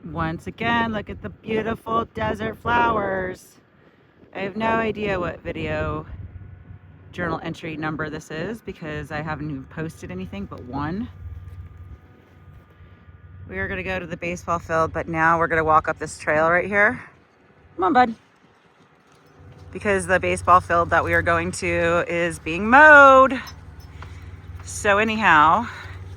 Once again, look at the beautiful desert flowers. I have no idea what video journal entry number this is because I haven't even posted anything but one. We are gonna go to the baseball field, but now we're gonna walk up this trail right here. Come on, bud. Because the baseball field that we are going to is being mowed. So anyhow,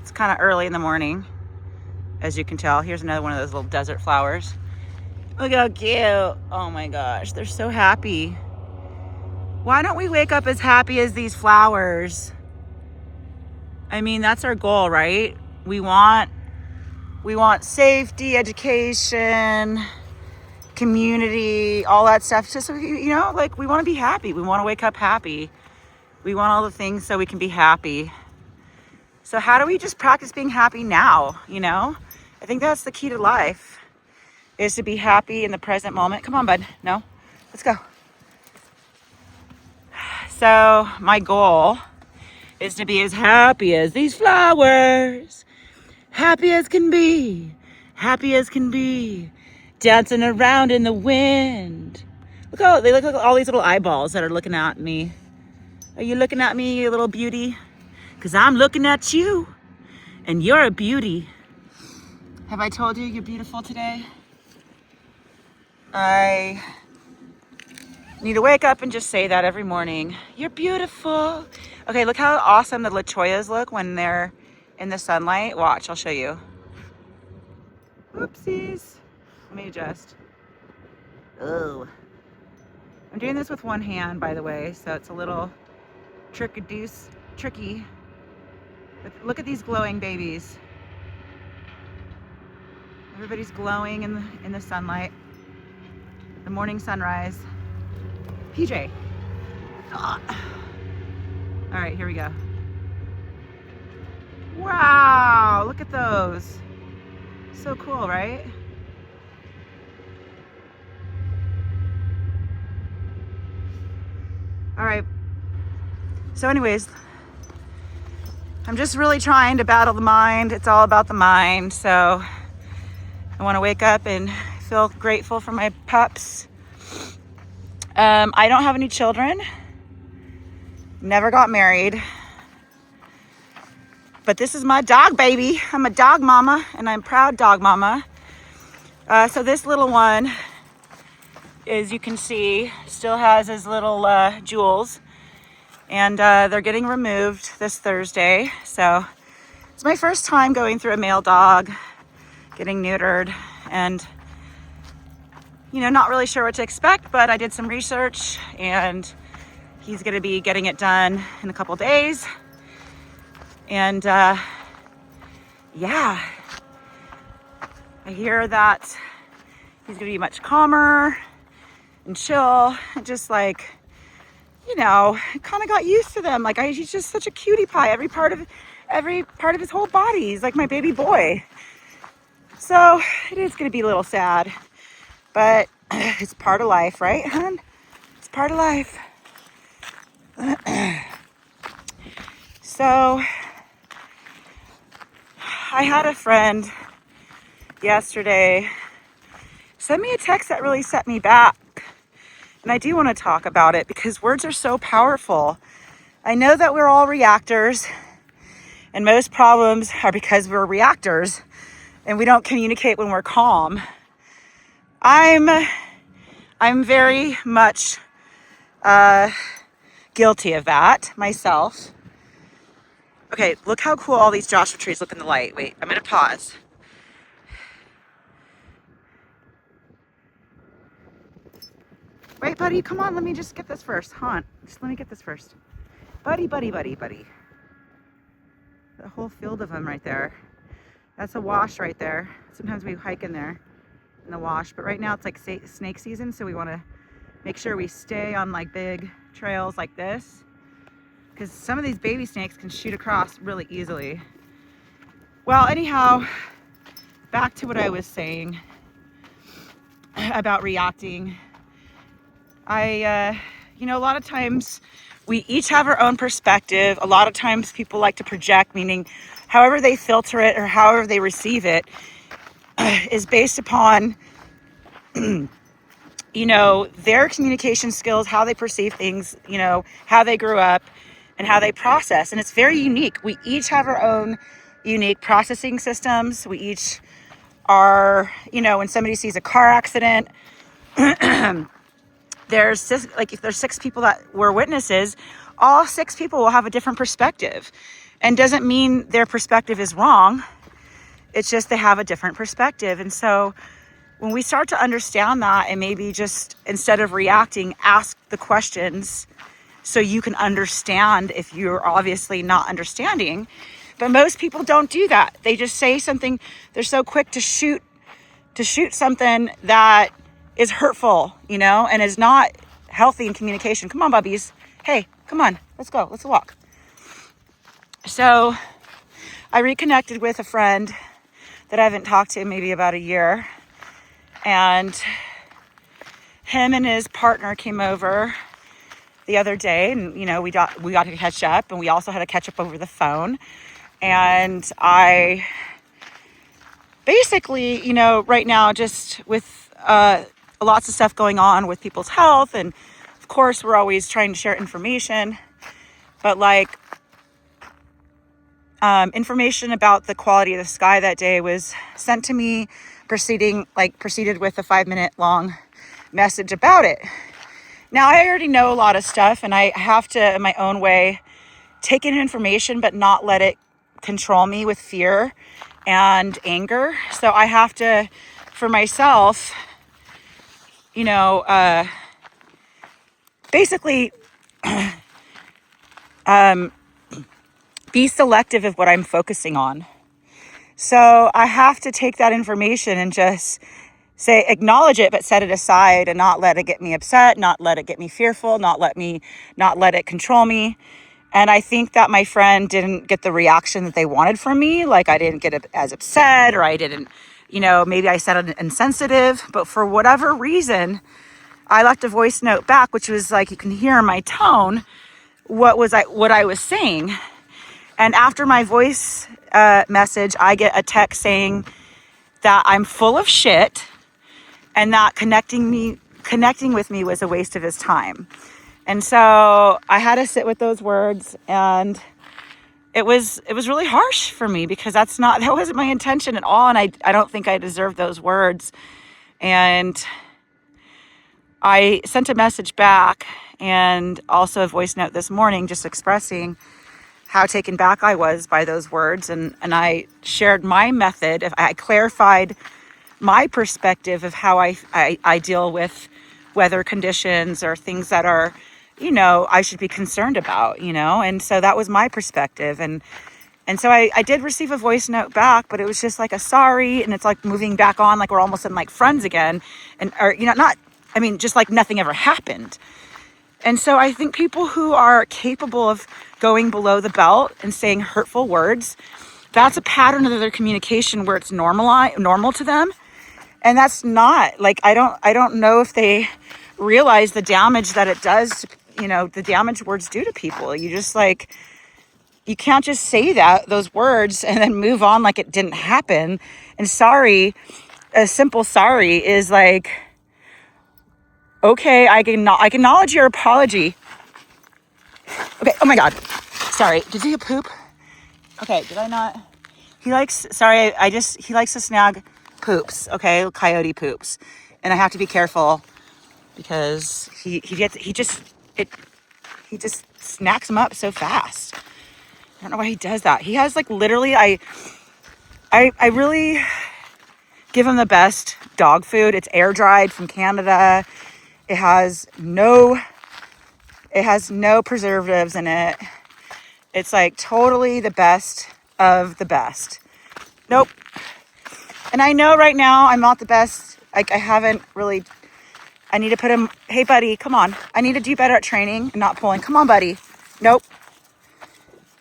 it's kind of early in the morning, as you can tell. Here's another one of those little desert flowers. Look how cute. Oh my gosh, they're so happy. Why don't we wake up as happy as these flowers? I mean, that's our goal, right? We want safety, education, community, all that stuff. Just so, you know, like we want to be happy. We want to wake up happy. We want all the things so we can be happy. So how do we just practice being happy now, you know? I think that's the key to life, is to be happy in the present moment. Come on, bud. No? Let's go. So my goal is to be as happy as these flowers. Happy as can be. Happy as can be. Dancing around in the wind. They look like all these little eyeballs that are looking at me. Are you looking at me, you little beauty? Because I'm looking at you, and you're a beauty. Have I told you you're beautiful today? I need to wake up and just say that every morning. You're beautiful. Okay, look how awesome the Lachoyas look when they're in the sunlight. Watch, I'll show you. Oopsies. Let me adjust. Oh. I'm doing this with one hand, by the way, so it's a little tricky. But look at these glowing babies. Everybody's glowing in the sunlight. The morning sunrise. PJ. Ah. All right, here we go. Wow, look at those. So cool, right? All right. So anyways, I'm just really trying to battle the mind. It's all about the mind. So I want to wake up and feel grateful for my pups. I don't have any children. Never got married. But this is my dog baby. I'm a dog mama, and I'm proud dog mama. So this little one, as you can see, still has his little jewels. And they're getting removed this Thursday. So it's my first time going through a male dog, getting neutered, and you know, not really sure what to expect, but I did some research and he's gonna be getting it done in a couple days. And yeah, I hear that he's gonna be much calmer and chill, and just like, you know, kind of got used to them. Like he's just such a cutie pie. Every part of his whole body. He's like my baby boy. So it is going to be a little sad, but it's part of life, right, hon? It's part of life. So I had a friend yesterday send me a text that really set me back. And I do want to talk about it because words are so powerful. I know that we're all reactors, and most problems are because we're reactors and we don't communicate when we're calm. I'm very much guilty of that myself. Okay, look how cool all these Joshua trees look in the light. Wait, I'm gonna pause. Wait, buddy, come on, let me just get this first. Haunt, just let me get this first. Buddy. The whole field of them right there. That's a wash right there. Sometimes we hike in there in the wash, but right now it's like snake season, so we want to make sure we stay on like big trails like this, because some of these baby snakes can shoot across really easily. Well, anyhow, back to what I was saying about reacting. You know, a lot of times we each have our own perspective. A lot of times people like to project, meaning however they filter it or however they receive it. is based upon, you know, their communication skills, how they perceive things, you know, how they grew up and how they process. And it's very unique. We each have our own unique processing systems. We each are, you know, when somebody sees a car accident, like if there's 6 people that were witnesses, all 6 people will have a different perspective. And doesn't mean their perspective is wrong. It's just they have a different perspective. And so when we start to understand that, and maybe just instead of reacting, ask the questions so you can understand if you're obviously not understanding. But most people don't do that. They just say something. They're so quick to shoot something that is hurtful, you know, and is not healthy in communication. Come on, bubbies. Hey, come on. Let's go. Let's walk. So I reconnected with a friend that I haven't talked to in maybe about a year. And him and his partner came over the other day, and, you know, we got to catch up, and we also had to catch up over the phone. And I basically, you know, right now, just with lots of stuff going on with people's health, and of course we're always trying to share information, but like information about the quality of the sky that day was sent to me, proceeded with a 5-minute long message about it. Now, I already know a lot of stuff, and I have to, in my own way, take in information but not let it control me with fear and anger. So I have to, for myself, you know, basically be selective of what I'm focusing on. So I have to take that information and just say, acknowledge it, but set it aside and not let it get me upset, not let it get me fearful, not let it control me. And I think that my friend didn't get the reaction that they wanted from me. Like, I didn't get as upset, or I didn't, you know, maybe I sounded insensitive, but for whatever reason, I left a voice note back, which was like, you can hear in my tone what I was saying. And after my voice message, I get a text saying that I'm full of shit, and that connecting with me was a waste of his time. And so I had to sit with those words, and it was really harsh for me, because that wasn't my intention at all. And I don't think I deserved those words. And I sent a message back, and also a voice note this morning, just expressing how taken back I was by those words. And I shared my method. I clarified my perspective of how I deal with weather conditions or things that are, you know, I should be concerned about, you know. And so that was my perspective. And so I did receive a voice note back, but it was just like a sorry. And it's like moving back on, like we're almost in like friends again. And, or, you know, just like nothing ever happened. And so I think people who are capable of going below the belt and saying hurtful words, that's a pattern of their communication where it's normal to them. And that's not, like, I don't know if they realize the damage that it does, you know, the damage words do to people. You just, like, you can't just say those words and then move on like it didn't happen. And sorry, a simple sorry is like, okay, I acknowledge your apology. Okay, oh my God. Sorry, did he poop? Okay, did I not? He likes to snag poops, okay, coyote poops. And I have to be careful, because he just snacks them up so fast. I don't know why he does that. He has, like, literally, I really give him the best dog food. It's air dried from Canada. It has no preservatives in it. It's like totally the best of the best. Nope. And I know right now I'm not the best. Like, I need to put him, hey buddy, come on. I need to do better at training and not pulling. Come on, buddy. Nope.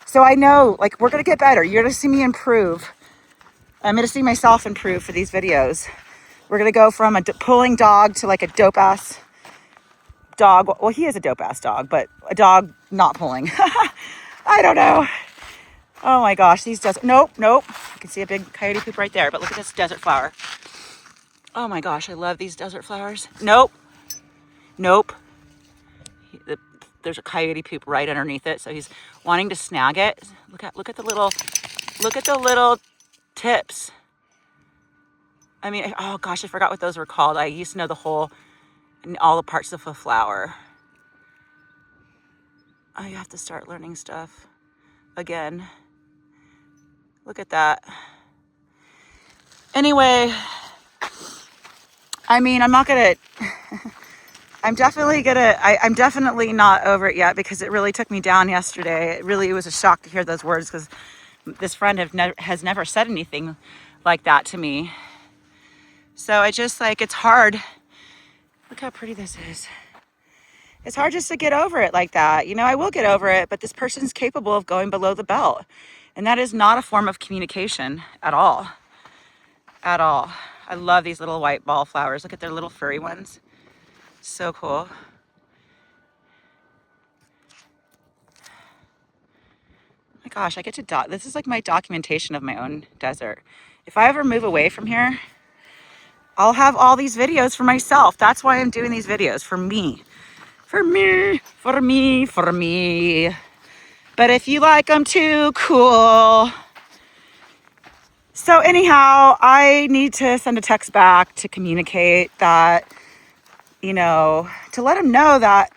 So I know, like, we're going to get better. You're going to see me improve. I'm going to see myself improve for these videos. We're going to go from a pulling dog to like a dope ass dog. Well, he is a dope ass dog, but a dog not pulling. I don't know. Oh my gosh, these desert, nope. You can see a big coyote poop right there, but look at this desert flower. Oh my gosh, I love these desert flowers. Nope. Nope. There's a coyote poop right underneath it, so he's wanting to snag it. Look at the little tips. I mean, oh gosh, I forgot what those were called. I used to know the whole and all the parts of a flower. I have to start learning stuff again. Look at that. Anyway, I mean, I'm definitely not over it yet because it really took me down yesterday. It really was a shock to hear those words because this friend has never said anything like that to me. So I just like, it's hard. Look how pretty this is. It's hard just to get over it like that. You know, I will get over it, but this person's capable of going below the belt. And that is not a form of communication at all. At all. I love these little white ball flowers. Look at their little furry ones. So cool. Oh my gosh, I get to this is like my documentation of my own desert. If I ever move away from here, I'll have all these videos for myself. That's why I'm doing these videos, for me. For me, for me, for me. But if you like them too, cool. So anyhow, I need to send a text back to communicate that, you know, to let him know that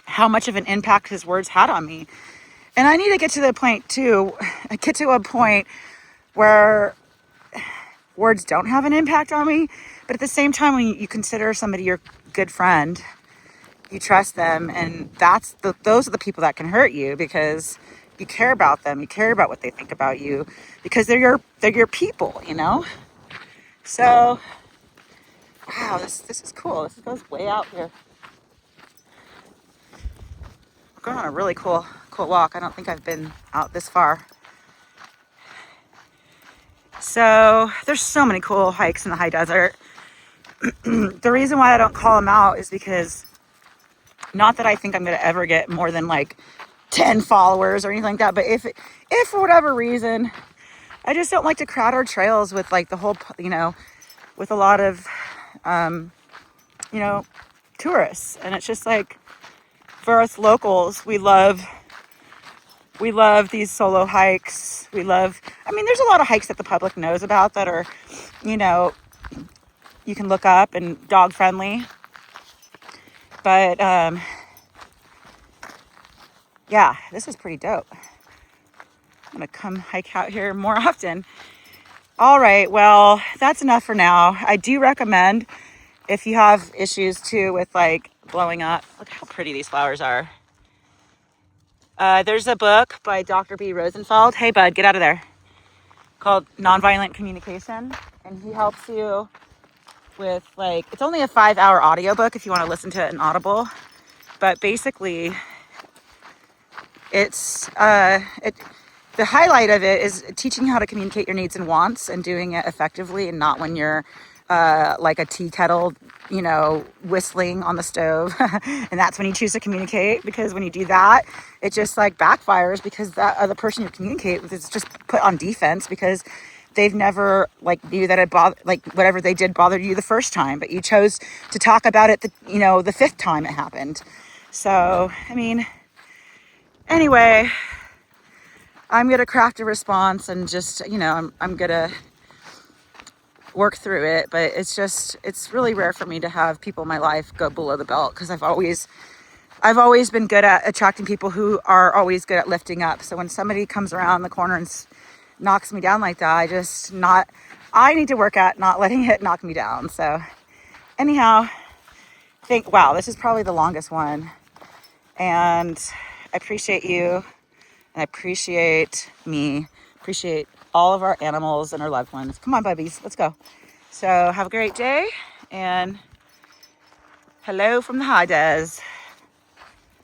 how much of an impact his words had on me. And I need to get to a point where words don't have an impact on me. But at the same time, when you consider somebody your good friend, you trust them, and those are the people that can hurt you because you care about them. You care about what they think about you because they're your people, you know? So, wow, this is cool. This goes way out here. We're going on a really cool walk. I don't think I've been out this far. So there's so many cool hikes in the high desert. The reason why I don't call them out is because, not that I think I'm going to ever get more than like 10 followers or anything like that, but if for whatever reason, I just don't like to crowd our trails with like the whole, you know, with a lot of, you know, tourists. And it's just like, for us locals, we love these solo hikes. I mean, there's a lot of hikes that the public knows about that are, you know, you can look up and dog friendly. But, yeah, this is pretty dope. I'm going to come hike out here more often. All right, well, that's enough for now. I do recommend, if you have issues too with like blowing up, look how pretty these flowers are. There's a book by Dr. B. Rosenfeld. Hey, bud, get out of there. Called Nonviolent Communication. And he helps you with like, it's only a 5-hour audiobook if you want to listen to it in Audible. But basically, it's, the highlight of it is teaching how to communicate your needs and wants and doing it effectively and not when you're like a tea kettle, you know, whistling on the stove. And that's when you choose to communicate, because when you do that, it just like backfires because that other person you communicate with is just put on defense because they've never like knew that it like whatever they did bothered you the first time, but you chose to talk about it, the 5th time it happened. So, I mean, anyway, I'm going to craft a response and just, you know, I'm going to work through it. But it's really rare for me to have people in my life go below the belt because I've always been good at attracting people who are always good at lifting up. So when somebody comes around the corner and knocks me down like that, I need to work at not letting it knock me down. So anyhow, wow, this is probably the longest one. And I appreciate you. And I appreciate appreciate all of our animals and our loved ones. Come on, bubbies, let's go. So have a great day, and hello from the high des.